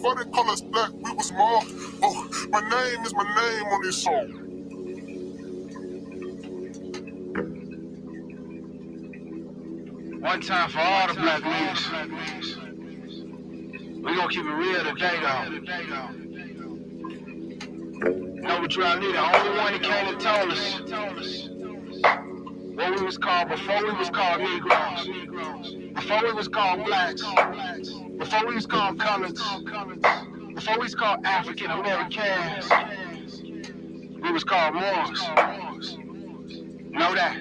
Before they call us black, we was more. Oh, my name is my name on this song. One time for all the black leaders. We gonna keep it real today, though. No, we try to lead the only one that came and told us what we was called before we was called Negroes, before we was called blacks, before we was called coloreds, before we was called African Americans. We was called Moors. Know that.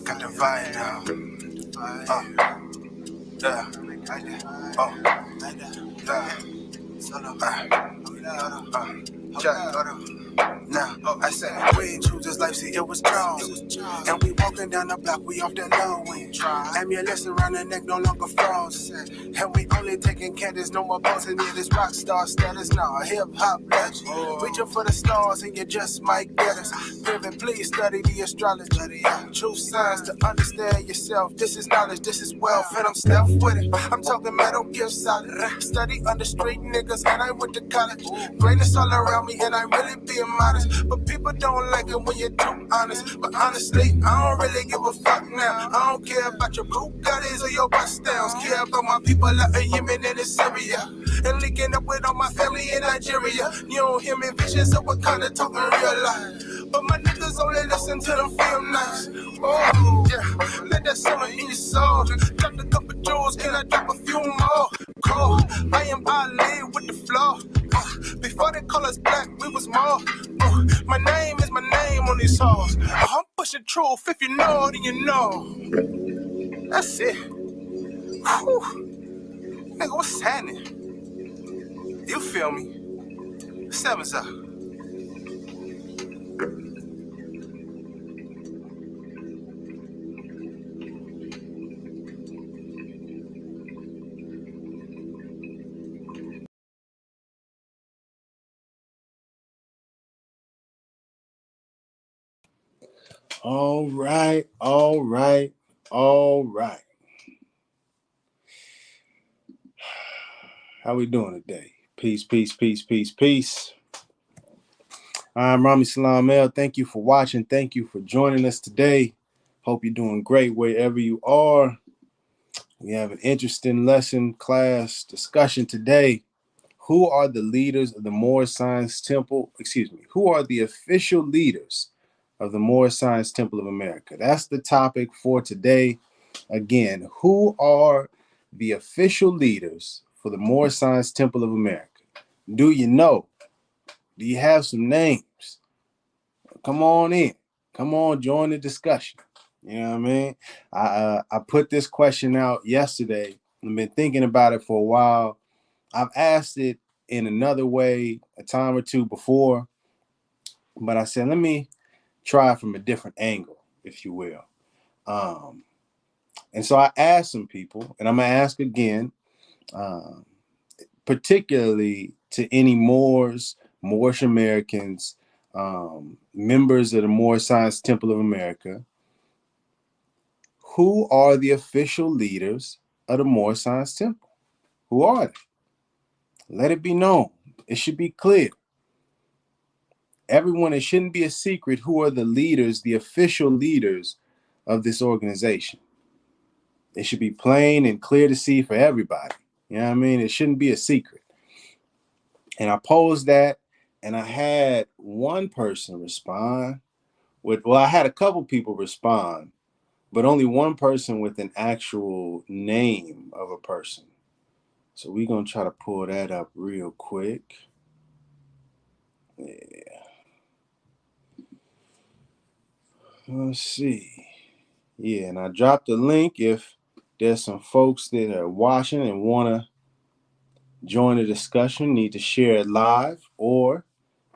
Got the vibe now. Now, I said, we ain't choose this life, see, it was chosen. And we walking down the block, we off that low wing. Ambulance around the neck, no longer frozen. And we only taking candidates, no more posing. Yeah, this rock star status now, hip-hop legend. Reaching for the stars and you just might get us. Pivot, please study the astrology. True signs to understand yourself. This is knowledge, this is wealth, and I'm stealth with it. I'm talking metal gear solid. Study under street niggas, and I went to college. Greatness all around me, and I really being modest. But people don't like it when you're too honest. But honestly, I don't really give a fuck now. I don't care about your Bugattis or your bust downs. Care about my people out in Yemen and in Syria. And linking up with all my family in Nigeria. You don't hear me visions of what kind of talking real life. But my niggas only listen to them film nights. Oh, yeah, let that summer in your soul. Dropped a couple jewels, can I drop a few more? Cool, I am Ali with the flow. Before they call us black, we was more. My name is my name on these songs. I'm pushing truth, if you know, then you know. That's it. Whew. Nigga, what's happening? You feel me? 7's up. All right. How we doing today? Peace. I'm Rami Salam El. Thank you for watching. Thank you for joining us today. Hope you're doing great wherever you are. We have an interesting lesson class discussion today. Who are the leaders of the Moorish Science Temple? Who are the official leaders of the Moorish Science Temple of America? That's the topic for today. Again, who are the official leaders for the Moorish Science Temple of America? Do you know? Do you have some names? Come on in. Come on, join the discussion. You know what I mean? I put this question out yesterday. I've been thinking about it for a while. I've asked it in another way a time or two before, but I said, let me try from a different angle, if you will. And so I asked some people, and I'm going to ask again, particularly to any Moorish Americans, members of the Moorish Science Temple of America, who are the official leaders of the Moorish Science Temple? Who are they? Let it be known. It should be clear. Everyone, it shouldn't be a secret who are the leaders, the official leaders of this organization. It should be plain and clear to see for everybody. You know what I mean? It shouldn't be a secret. And I posed that, and I had one person respond I had a couple people respond, but only one person with an actual name of a person. So we're going to try to pull that up real quick. Yeah. Let's see. Yeah, and I dropped a link if there's some folks that are watching and want to join the discussion, need to share it live, or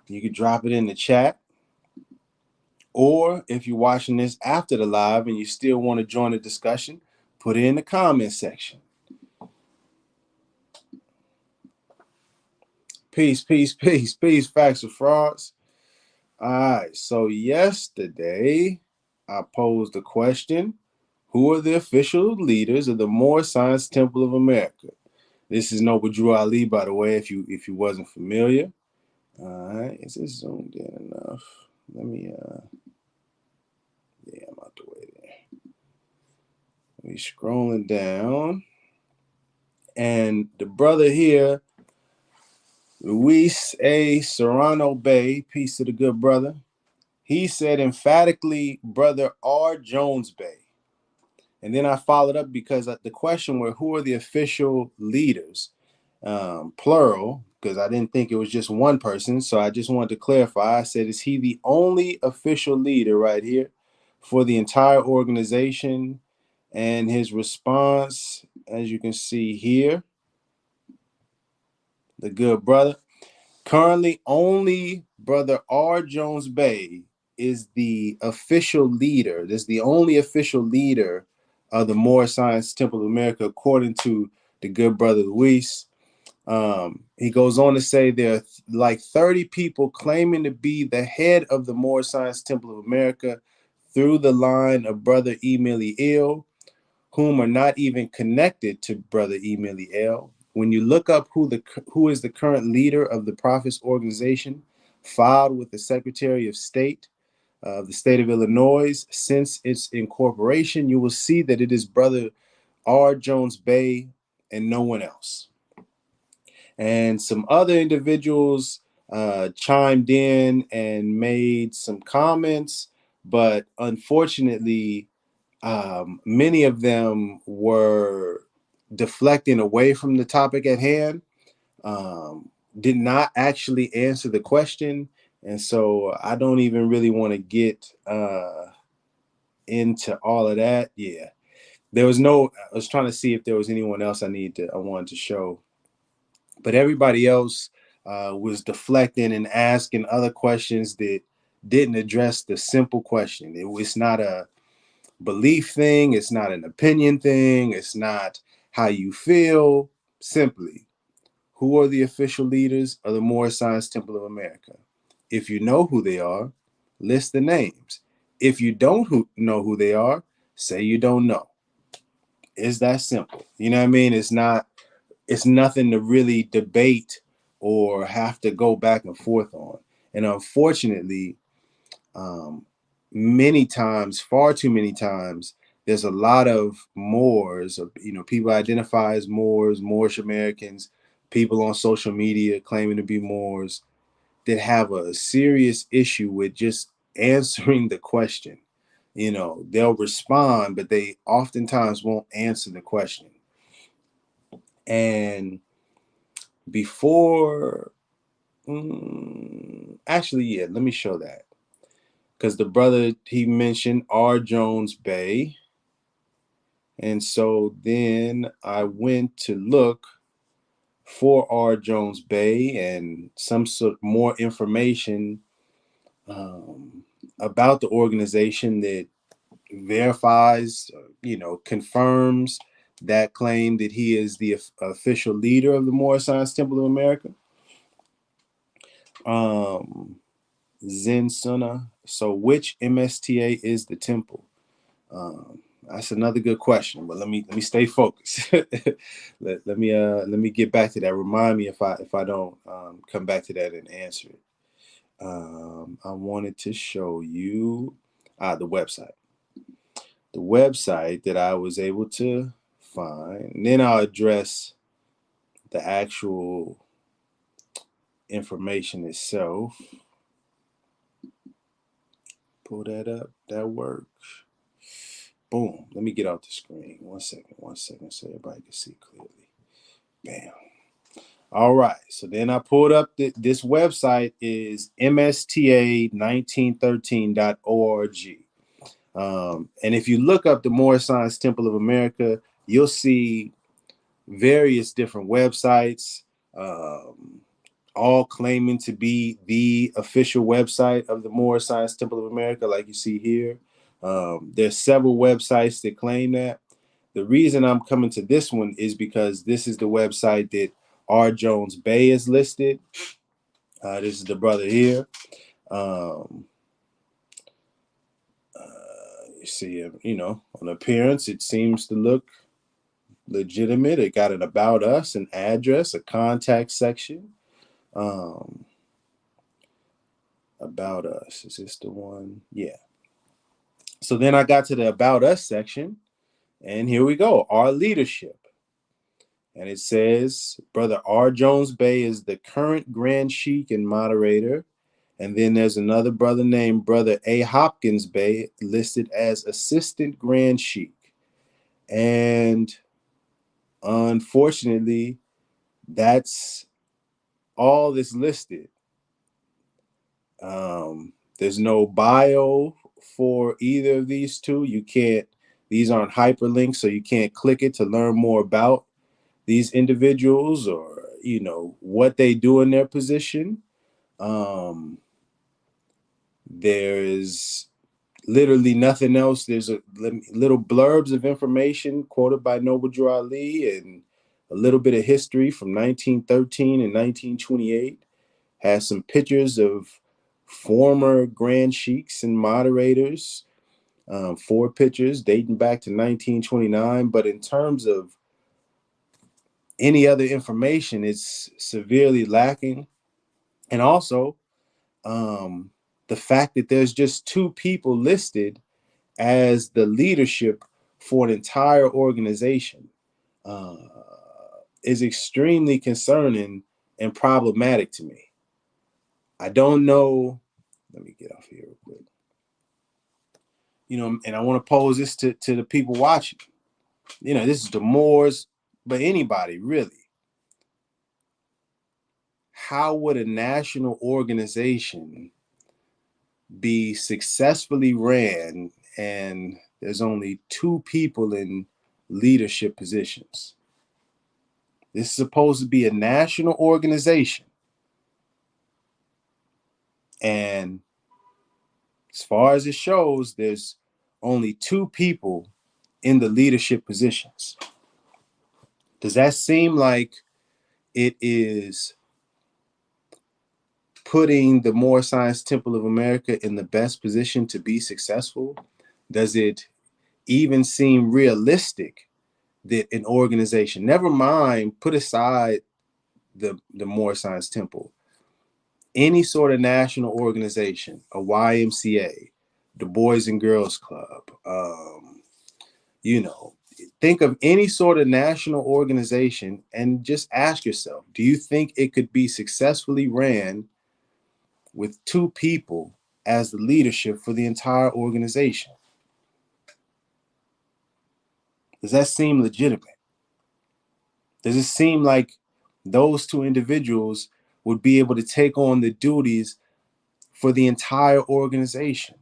you could drop it in the chat. Or if you're watching this after the live and you still want to join the discussion, put it in the comment section. Peace, facts or frauds. All right. So yesterday, I posed a question: who are the official leaders of the Moorish Science Temple of America? This is Noble Drew Ali, by the way, if you wasn't familiar. All right. Is this zoomed in enough? Let me yeah, I'm out the way there. We scrolling down, and the brother here, Luis A. Serrano Bay, peace to the good brother. He said emphatically, Brother R. Jones Bay. And then I followed up because the question were, who are the official leaders, plural, because I didn't think it was just one person. So I just wanted to clarify. I said, is he the only official leader right here for the entire organization? And his response, as you can see here, the good brother, currently only Brother R. Jones Bay is the official leader. This is the only official leader of the Moorish Science Temple of America, according to the good brother Luis. He goes on to say there are like 30 people claiming to be the head of the Moorish Science Temple of America through the line of Brother Emily Ill, whom are not even connected to Brother Emily L. When you look up who is the current leader of the Prophets organization, filed with the Secretary of State of the state of Illinois since its incorporation, you will see that it is Brother R. Jones Bay and no one else. And some other individuals chimed in and made some comments, but unfortunately, many of them were deflecting away from the topic at hand, did not actually answer the question. And so I don't even really want to get into all of that. Yeah. I was trying to see if there was anyone else I wanted to show. But everybody else was deflecting and asking other questions that didn't address the simple question. It's not a belief thing. It's not an opinion thing. It's not how you feel. Simply, who are the official leaders of the Moorish Science Temple of America? If you know who they are, list the names. If you don't know who they are, say you don't know. It's that simple. You know what I mean? It's nothing to really debate or have to go back and forth on. And unfortunately, many times, far too many times, there's a lot of Moors, people identify as Moors, Moorish Americans, people on social media claiming to be Moors that have a serious issue with just answering the question. They'll respond, but they oftentimes won't answer the question. And before, actually, yeah, let me show that. Because the brother, he mentioned R. Jones Bay. And so then I went to look for R. Jones Bay and some sort of more information about the organization that verifies, confirms that claim that he is the official leader of the Moorish Science Temple of America. Zen Suna. So which MSTA is the temple? That's another good question, but let me stay focused. let me get back to that. Remind me if I don't come back to that and answer it. I wanted to show you the website. The website that I was able to find, and then I'll address the actual information itself. Pull that up. That works. Boom. Let me get off the screen. One second, so everybody can see clearly. Bam. All right. So then I pulled up this website is msta1913.org. And if you look up the Moorish Science Temple of America, you'll see various different websites, all claiming to be the official website of the Moorish Science Temple of America, like you see here. There's several websites that claim that. The reason I'm coming to this one is because this is the website that R. Jones Bay is listed. This is the brother here. Um, you see, on appearance, it seems to look legitimate. It got an about us, an address, a contact section. About us. Is this the one? Yeah. So then I got to the about us section, and here we go. Our leadership. And it says, Brother R. Jones Bey is the current Grand Sheik and moderator. And then there's another brother named Brother A. Hopkins Bey listed as Assistant Grand Sheik. And unfortunately, that's all that's listed. There's no bio for either of these two. These aren't hyperlinks, so you can't click it to learn more about these individuals or, what they do in their position. There is literally nothing else. There's a little blurbs of information quoted by Noble Drew Ali and a little bit of history from 1913 and 1928. Has some pictures of former Grand Sheiks and moderators, 4 pictures dating back to 1929. But in terms of any other information, it's severely lacking. And also, the fact that there's just 2 people listed as the leadership for an entire organization uh, is extremely concerning and problematic to me. I don't know. Let me get off here real quick. And I want to pose this to the people watching. This is the Moors, but anybody really. How would a national organization be successfully ran and there's only 2 people in leadership positions? This is supposed to be a national organization. And as far as it shows, there's only 2 people in the leadership positions. Does that seem like it is putting the Moorish Science Temple of America in the best position to be successful? Does it even seem realistic that an organization, never mind, put aside the Moorish Science Temple, any sort of national organization, a YMCA, the Boys and Girls Club, think of any sort of national organization and just ask yourself, do you think it could be successfully ran with 2 people as the leadership for the entire organization? Does that seem legitimate? Does it seem like those 2 individuals would be able to take on the duties for the entire organization?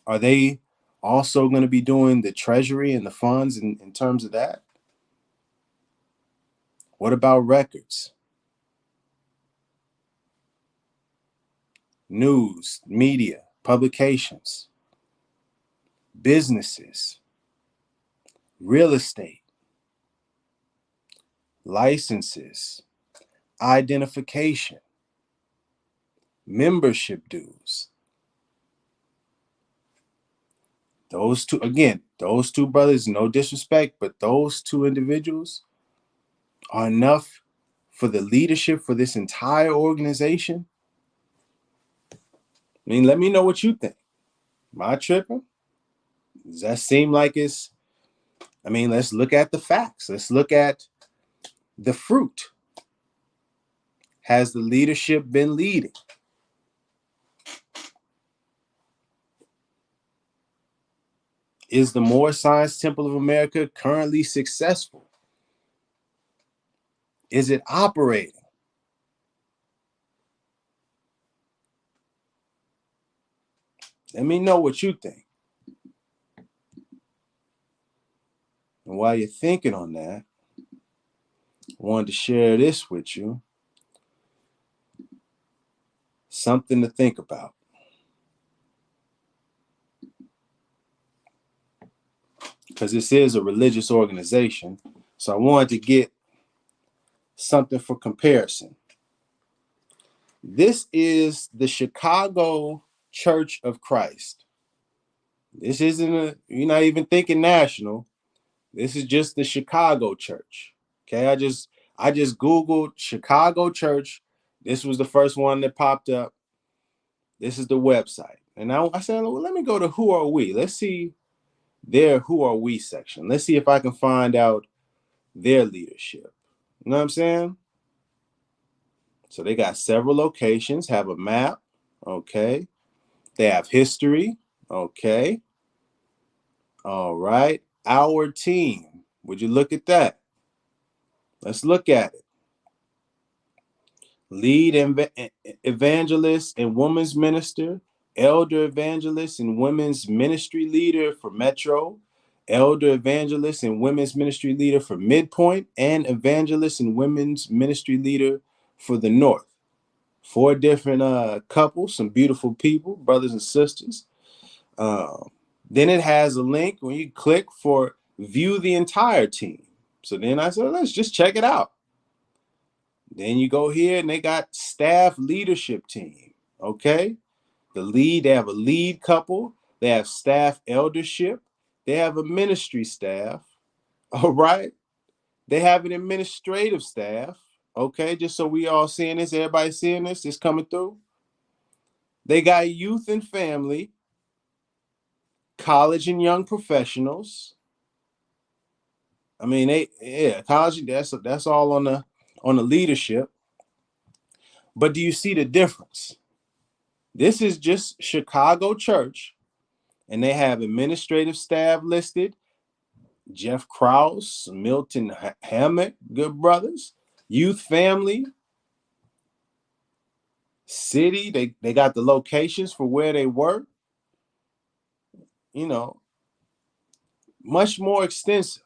Are they also going to be doing the treasury and the funds in terms of that? What about records? News, media, publications, businesses, real estate, licenses, identification, membership dues. Those 2 brothers, no disrespect, but those 2 individuals are enough for the leadership for this entire organization. I mean, let me know what you think. Am I tripping? Does that seem like let's look at the facts. Let's look at the fruit. Has the leadership been leading? Is the Moorish Science Temple of America currently successful? Is it operating? Let me know what you think. And while you're thinking on that, I wanted to share this with you. Something to think about. Because this is a religious organization. So I wanted to get something for comparison. This is the Chicago Church of Christ. This isn't you're not even thinking national. This is just the Chicago church. Okay, I just Googled Chicago church. This was the first one that popped up. This is the website. And I said, well, let me go to who are we? Let's see their who are we section. Let's see if I can find out their leadership. You know what I'm saying? So they got several locations, have a map. Okay. They have history. Okay. All right. Our team. Would you look at that? Let's look at it. Lead evangelist and women's minister, elder evangelist and women's ministry leader for Metro, elder evangelist and women's ministry leader for Midpoint, and evangelist and women's ministry leader for the North. 4 different couples, some beautiful people, brothers and sisters. Then it has a link when you click for view the entire team. So then I said, let's just check it out. Then you go here and they got staff leadership team. Okay. They have a lead couple. They have staff eldership. They have a ministry staff. All right. They have an administrative staff. Okay. Just so we all seeing this, everybody seeing this, it's coming through. They got youth and family, college and young professionals. I mean, college, that's all on the leadership. But do you see the difference? This is just Chicago Church, and they have administrative staff listed. Jeff Krause, Milton Hammock, good brothers. Youth family, city, they got the locations for where they work. You know, much more extensive.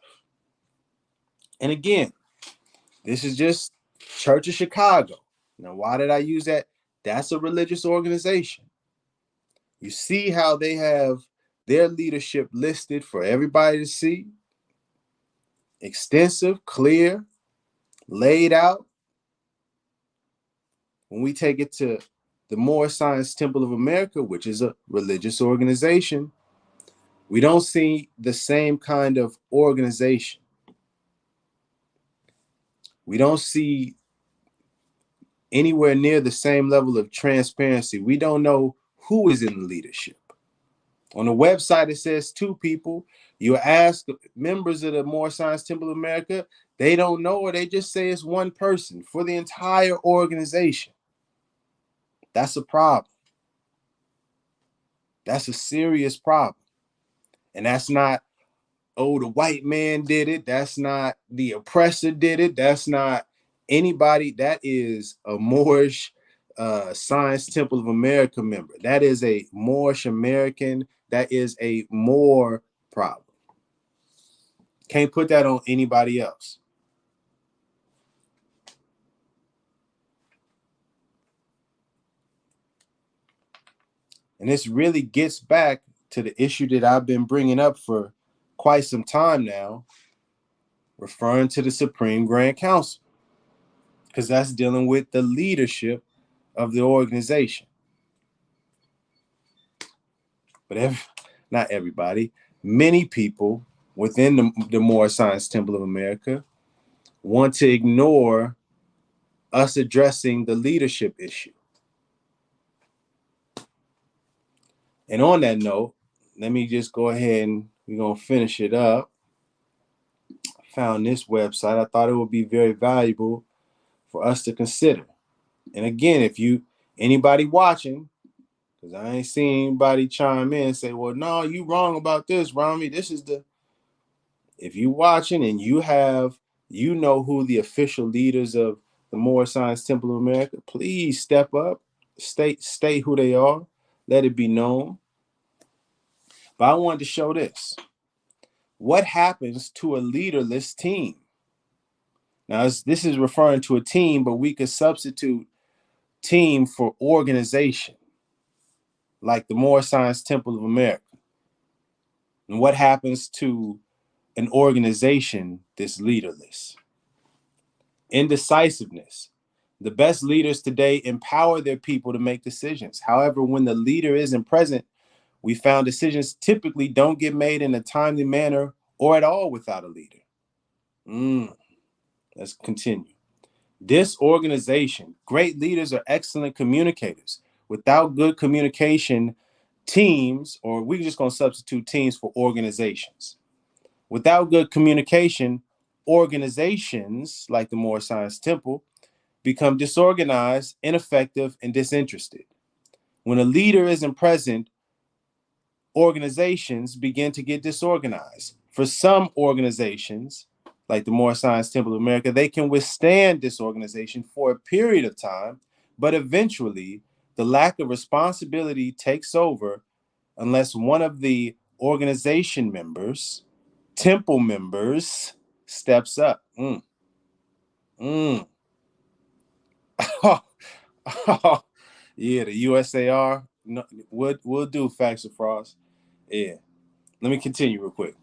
And again, this is just Church of Chicago. Now, why did I use that? That's a religious organization. You see how they have their leadership listed for everybody to see. Extensive, clear, laid out. When we take it to the Moorish Science Temple of America, which is a religious organization, we don't see the same kind of organization. We don't see anywhere near the same level of transparency. We don't know who is in the leadership. On the website, it says 2 people. You ask members of the Moorish Science Temple of America, they don't know, or they just say it's 1 person for the entire organization. That's a problem. That's a serious problem. And that's not, oh, the white man did it. That's not the oppressor did it. That's not anybody. That is a Moorish Science Temple of America member. That is a Moorish American. That is a Moor problem. Can't put that on anybody else. And this really gets back to the issue that I've been bringing up for quite some time now, referring to the Supreme Grand Council, because that's dealing with the leadership of the organization. But not everybody, many people within the Moorish Science Temple of America want to ignore us addressing the leadership issue. And on that note, let me just go ahead and we're going to finish it up. I found this website. I thought it would be very valuable for us to consider. And again, if anybody watching, because I ain't seen anybody chime in and say, well, no, you wrong about this, Rami. If you watching and you know who the official leaders of the Moorish Science Temple of America, please step up, state who they are, let it be known. But I wanted to show this. What happens to a leaderless team? Now, this is referring to a team, but we could substitute team for organization, like the Moorish Science Temple of America. And what happens to an organization that's leaderless? Indecisiveness, The best leaders today empower their people to make decisions. However, when the leader isn't present, we found decisions typically don't get made in a timely manner or at all without a leader. Let's continue. Disorganization. Great leaders are excellent communicators. Without good communication, teams, or we're just going to substitute teams for organizations. Without good communication, organizations like the Moorish Science Temple become disorganized, ineffective, and disinterested. When a leader isn't present, organizations begin to get disorganized. For some organizations, like the Moorish Science Temple of America, they can withstand disorganization for a period of time, but eventually the lack of responsibility takes over unless one of the organization members, temple members, steps up. Yeah, the USAR we'll do facts or frauds. Yeah. Let me continue real quick.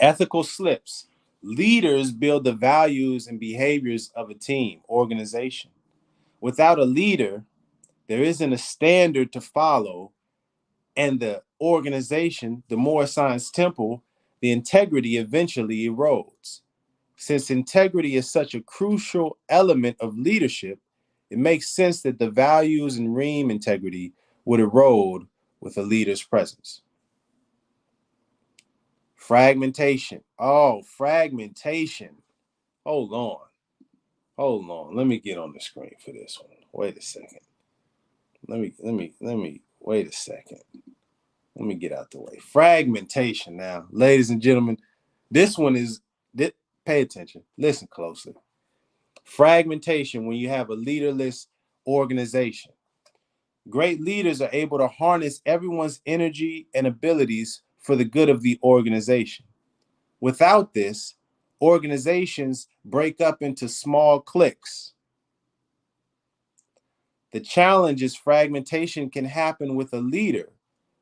Ethical slips. Leaders build the values and behaviors of a team, organization. Without a leader, there isn't a standard to follow, and the organization, the Moorish Science Temple, the integrity eventually erodes. Since integrity is such a crucial element of leadership, it makes sense that the values and ream integrity would erode with a leader's presence. Fragmentation. Oh, fragmentation. Hold on. Let me get on the screen for this one. Wait a second. Let me wait a second. Let me get out the way. Fragmentation now. Ladies and gentlemen, this one is pay attention. Listen closely. Fragmentation when you have a leaderless organization. Great leaders are able to harness everyone's energy and abilities for the good of the organization. Without this, organizations break up into small cliques. The challenge is fragmentation can happen with a leader,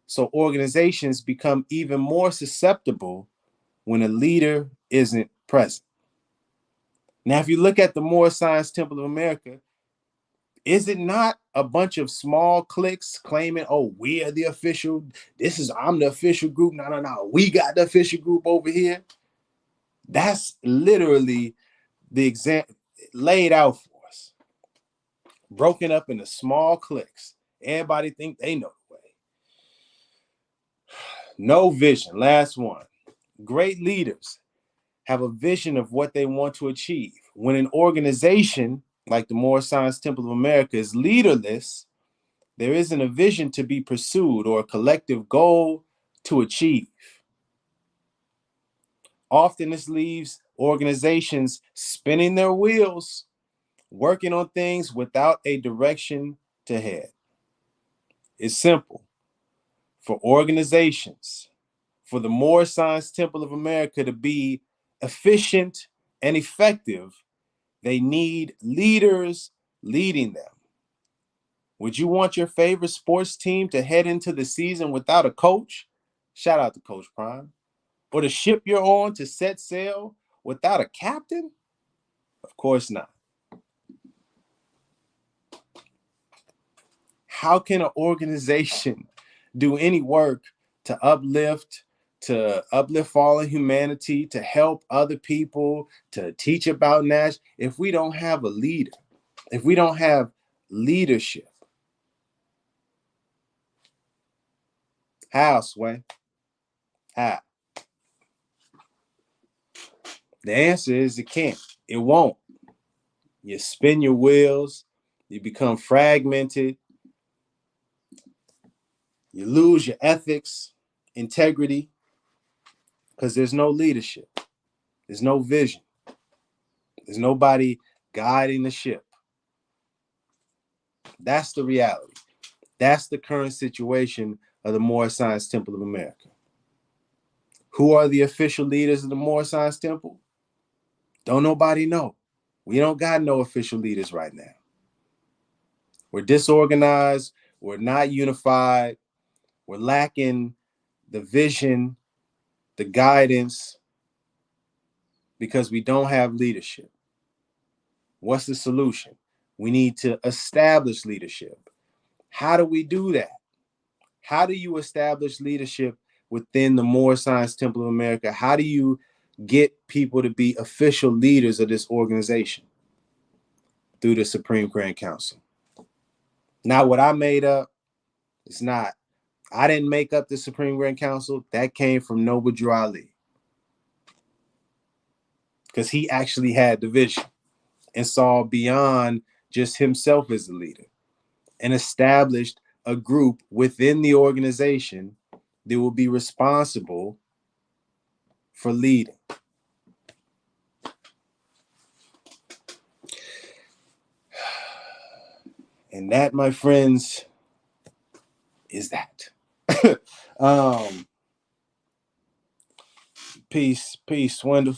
so organizations become even more susceptible when a leader isn't present. Now, if you look at the Moorish Science Temple of America, is it not a bunch of small cliques claiming, oh, we are the official, I'm the official group, no, we got the official group over here? That's literally the example laid out for us. Broken up into small cliques. Everybody think they know the way. No vision. Last one. Great leaders have a vision of what they want to achieve. When an organization like the Moorish Science Temple of America is leaderless, there isn't a vision to be pursued or a collective goal to achieve. Often this leaves organizations spinning their wheels, working on things without a direction to head. It's simple. For organizations, for the Moorish Science Temple of America to be efficient and effective, they need leaders leading them. Would you want your favorite sports team to head into the season without a coach? Shout out to Coach Prime. Or the ship you're on to set sail without a captain? Of course not. How can an organization do any work to uplift fallen humanity, to help other people, to teach about Nash, if we don't have a leader, if we don't have leadership? How, Sway? How? The answer is it can't. It won't. You spin your wheels, you become fragmented, you lose your ethics, integrity, because there's no leadership. There's no vision. There's nobody guiding the ship. That's the reality. That's the current situation of the Moorish Science Temple of America. Who are the official leaders of the Moorish Science Temple? Don't nobody know. We don't got no official leaders right now. We're disorganized. We're not unified. We're lacking the vision, the guidance, because we don't have leadership. What's the solution? We need to establish leadership. How do we do that? How do you establish leadership within the Moorish Science Temple of America? How do you get people to be official leaders of this organization? Through the Supreme Grand Council. Not what I made up. It's not. I didn't make up the Supreme Grand Council. That came from Noble Drew Ali. Because he actually had the vision and saw beyond just himself as the leader and established a group within the organization that will be responsible for leading. And that, my friends, is that. Peace, Swindle.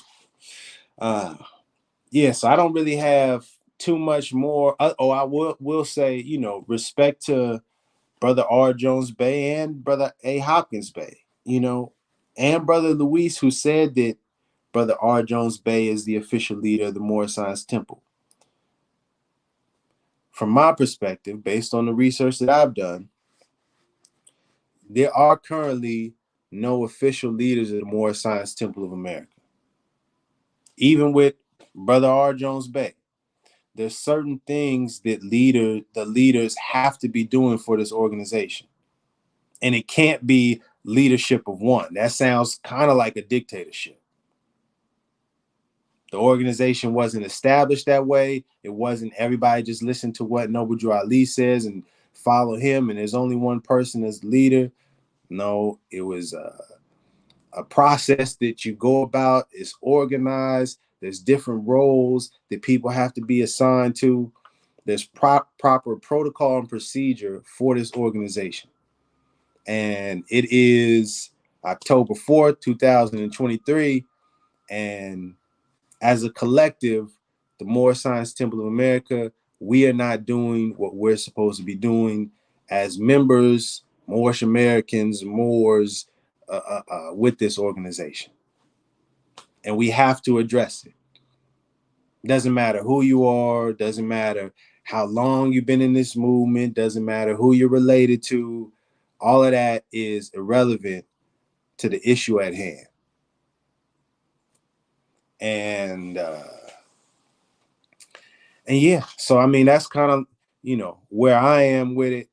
So I don't really have too much more. I will say, respect to Brother R. Jones Bay and Brother A. Hopkins Bay, and Brother Luis, who said that Brother R. Jones Bay is the official leader of the Moorish Science Temple. From my perspective, based on the research that I've done, there are currently no official leaders of the Moorish Science Temple of America. Even with Brother R. Jones Bay, there's certain things that the leaders have to be doing for this organization. And it can't be leadership of one. That sounds kind of like a dictatorship. The organization wasn't established that way. It wasn't everybody just listen to what Noble Drew Ali says and follow him, and there's only one person as leader. No, it was a process that you go about. It's organized. There's different roles that people have to be assigned to. There's proper protocol and procedure for this organization. And it is October 4th, 2023. And as a collective, the Moorish Science Temple of America, we are not doing what we're supposed to be doing as members, Moorish Americans, Moors, with this organization. And we have to address it. Doesn't matter who you are, doesn't matter how long you've been in this movement, doesn't matter who you're related to. All of that is irrelevant to the issue at hand. And yeah, so I mean, that's kind of, where I am with it.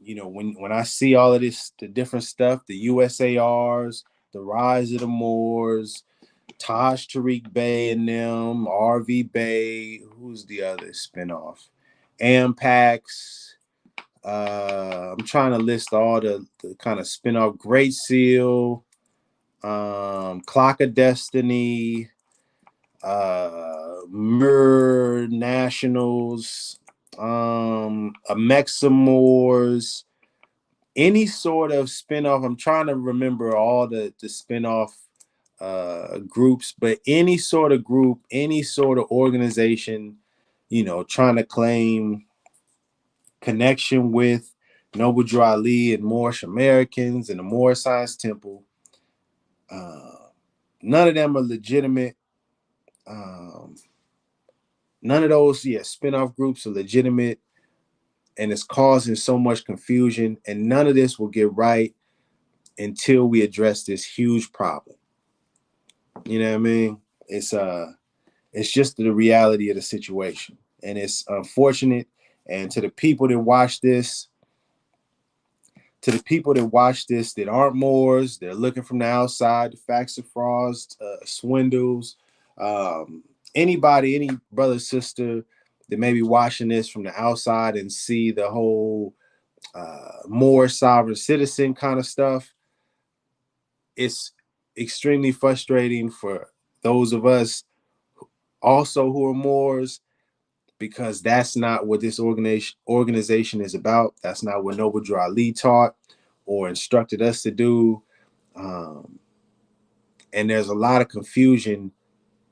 When I see all of this, the different stuff, the USARs, the rise of the Moors, Taj Tariq Bey and them, RV Bey, who's the other spinoff? Ampax. I'm trying to list all the kind of spinoff. Great Seal, Clock of Destiny, Mur Nationals, Amexamores, any sort of spinoff. I'm trying to remember all the spinoff groups, but any sort of group, any sort of organization, trying to claim connection with Noble Drew Ali and Moorish Americans and the Moorish Science Temple. None of them are legitimate. None of those, spinoff groups are legitimate, and it's causing so much confusion. And none of this will get right until we address this huge problem. You know what I mean? It's just the reality of the situation, and it's unfortunate. And to the people that watch this, that aren't Moors, they're looking from the outside, the facts and frauds, swindles, any brother, sister that may be watching this from the outside and see the whole more sovereign citizen kind of stuff, it's extremely frustrating for those of us also who are Moors, because that's not what this organization is about. That's not what Noble Drew Ali taught or instructed us to do. And there's a lot of confusion.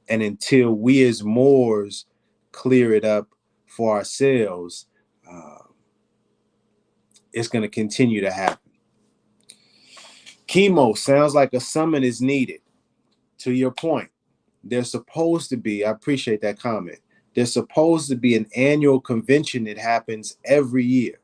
And until we as Moors clear it up for ourselves, it's going to continue to happen. Chemo sounds like a summon is needed. To your point, there's supposed to be, I appreciate that comment, there's supposed to be an annual convention that happens every year.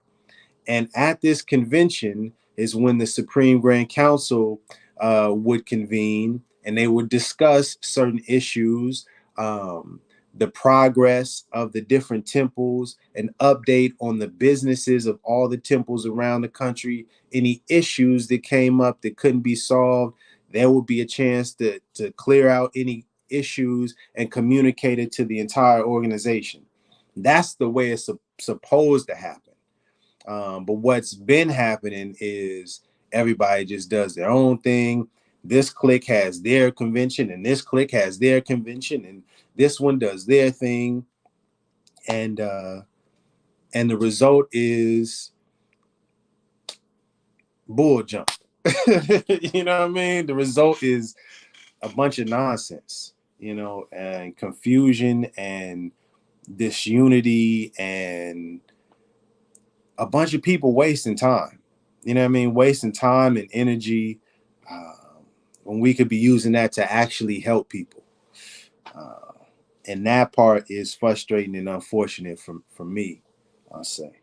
And at this convention is when the Supreme Grand Council would convene, and they would discuss certain issues, the progress of the different temples, an update on the businesses of all the temples around the country, any issues that came up that couldn't be solved. There would be a chance to clear out any issues and communicate it to the entire organization. That's the way it's supposed to happen. But what's been happening is everybody just does their own thing. This clique has their convention, and this clique has their convention, and this one does their thing, and the result is bull jump. You know what I mean? The result is a bunch of nonsense, and confusion and disunity and a bunch of people wasting time. You know what I mean? Wasting time and energy when we could be using that to actually help people. And that part is frustrating and unfortunate for me, I'll say.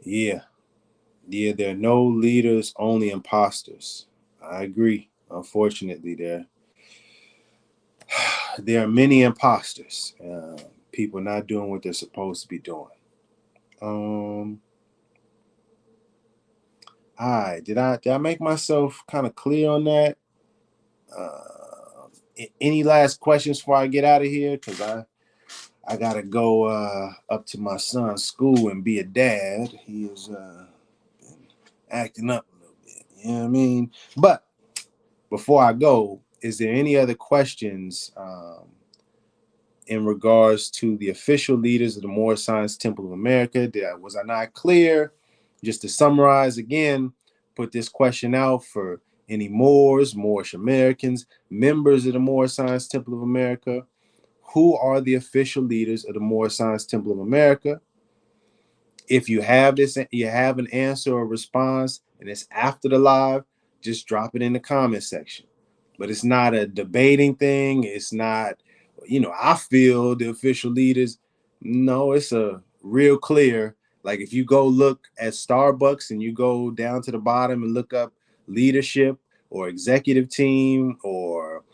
Yeah. Yeah, there are no leaders, only imposters. I agree. Unfortunately, there are many imposters. People not doing what they're supposed to be doing. All right, did I make myself kind of clear on that? Any last questions before I get out of here? Because I gotta go up to my son's school and be a dad. He is acting up a little bit. You know what I mean? But before I go, is there any other questions in regards to the official leaders of the Moorish Science Temple of America? Was I not clear? Just to summarize again, put this question out for any Moors, Moorish Americans, members of the Moorish Science Temple of America. Who are the official leaders of the Moorish Science Temple of America? If you have an answer or response, and it's after the live, just drop it in the comment section. But it's not a debating thing. It's not, I feel the official leaders. No, it's a real clear. Like if you go look at Starbucks and you go down to the bottom and look up leadership or executive team or,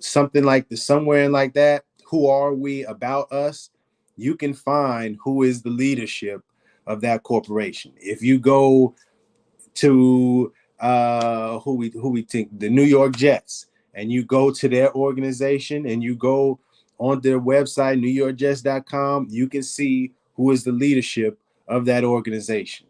something like somewhere in like that, who are we, about us, you can find who is the leadership of that corporation. If you go to who we think the New York Jets, and you go to their organization and you go on their website, newyorkjets.com, you can see who is the leadership of that organization.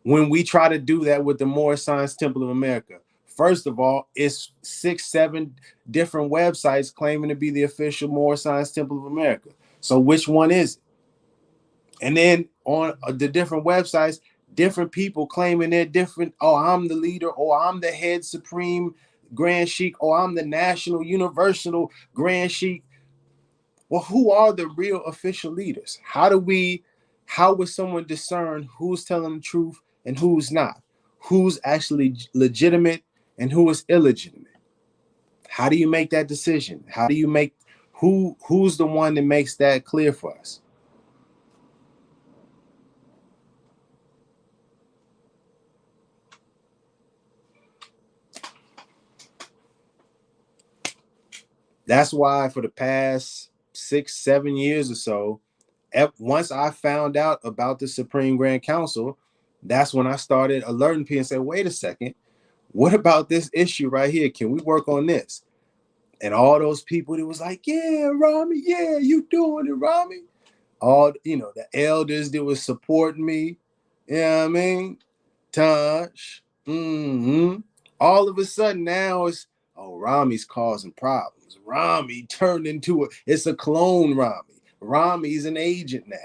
When we try to do that with the Moorish Science Temple of America, first of all, it's 6-7 different websites claiming to be the official Moorish Science Temple of America. So which one is it? And then on the different websites, different people claiming they're different. Oh, I'm the leader, or I'm the head supreme grand sheik, or I'm the national universal grand sheik. Well, who are the real official leaders? How would someone discern who's telling the truth and who's not? Who's actually legitimate and who is illegitimate? How do you make that decision? How do you make who's the one that makes that clear for us? That's why for the past 6-7 years or so, once I found out about the Supreme Grand Council, that's when I started alerting people and said, wait a second, what about this issue right here? Can we work on this? And all those people that was like, yeah, Rami, yeah, you doing it, Rami. All, the elders that was supporting me, you know what I mean? Taj, all of a sudden now it's, oh, Rami's causing problems. Rami turned into it's a clone Rami. Rami's an agent now.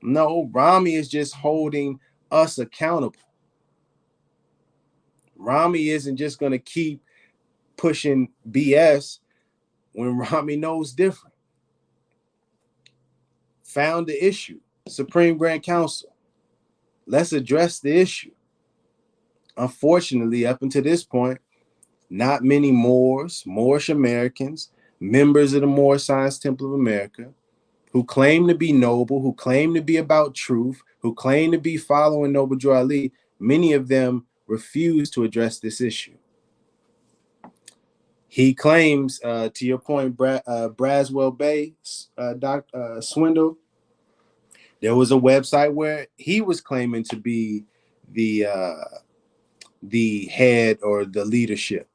No, Rami is just holding us accountable. Rami isn't just going to keep pushing BS when Rami knows different. Found the issue. Supreme Grand Council. Let's address the issue. unfortunately, up until this point, not many Moorish Americans, members of the Moorish Science Temple of America, who claim to be noble, who claim to be about truth, who claim to be following Noble Drew Ali, many of them refuse to address this issue. He claims, to your point, Braswell Bay, Swindle, there was a website where he was claiming to be the head or the leadership.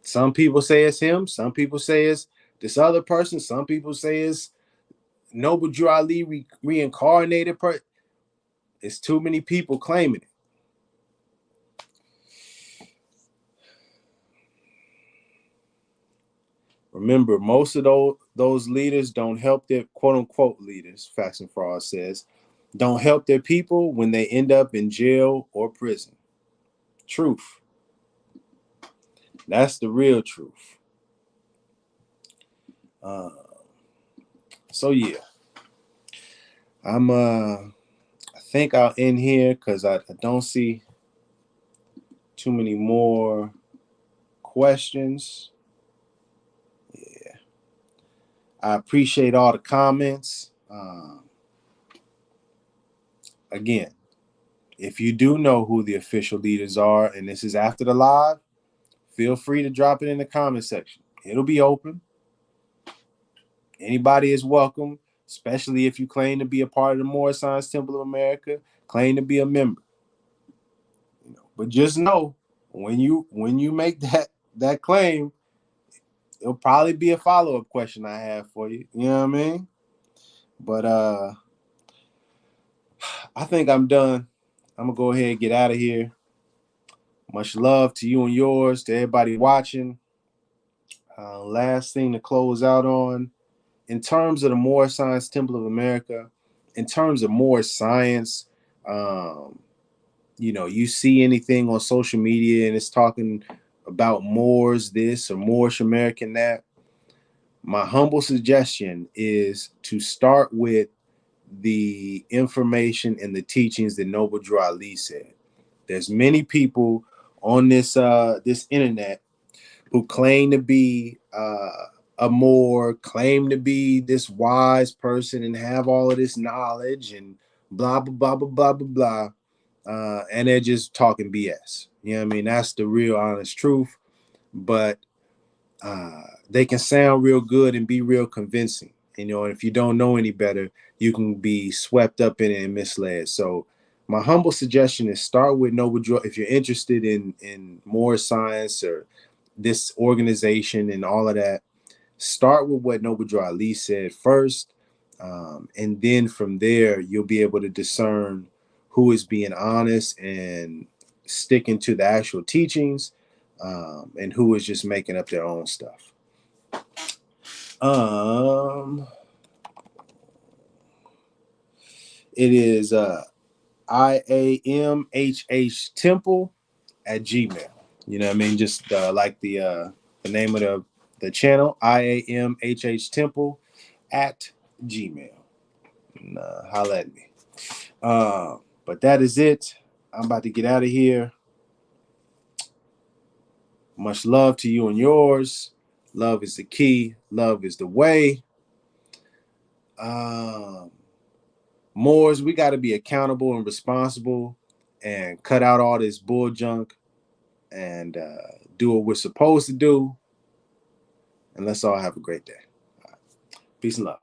Some people say it's him. Some people say it's this other person. Some people say it's Noble Drew Ali reincarnated. It's too many people claiming it. Remember, most of those leaders don't help their quote-unquote leaders, Facts and Fraud says, don't help their people when they end up in jail or prison. Truth. That's the real truth. So yeah, I think I'll end here because I don't see too many more questions. Yeah, I appreciate all the comments. Again, if you do know who the official leaders are, and this is after the live, feel free to drop it in the comment section. It'll be open. Anybody is welcome, especially if you claim to be a part of the Moorish Science Temple of America, claim to be a member. But just know when you make that claim, it'll probably be a follow-up question I have for you. You know what I mean? But I think I'm done. I'm gonna go ahead and get out of here. Much love to you and yours, to everybody watching. Last thing to close out on, in terms of the Moorish Science Temple of America, in terms of Moorish science, you see anything on social media and it's talking about Moors this or Moorish American that, my humble suggestion is to start with the information and the teachings that Noble Drew Ali said. There's many people on this internet who claim to be a Moor, claim to be this wise person and have all of this knowledge and blah blah blah blah blah blah blah, and they're just talking BS. You know what I mean? That's the real honest truth. But they can sound real good and be real convincing. And if you don't know any better, you can be swept up in it and misled. So my humble suggestion is start with Noble Drew. If you're interested in more science or this organization and all of that, start with what Noble Drew Ali said first. And then from there, you'll be able to discern who is being honest and sticking to the actual teachings, and who is just making up their own stuff. It is IAMHH Temple at Gmail. You know what I mean? Just like the name of the channel, IAMHH Temple at Gmail. And, holla at me. But that is it. I'm about to get out of here. Much love to you and yours. Love is the key. Love is the way. Moors, we got to be accountable and responsible and cut out all this bull junk and do what we're supposed to do. And let's all have a great day. Peace and love.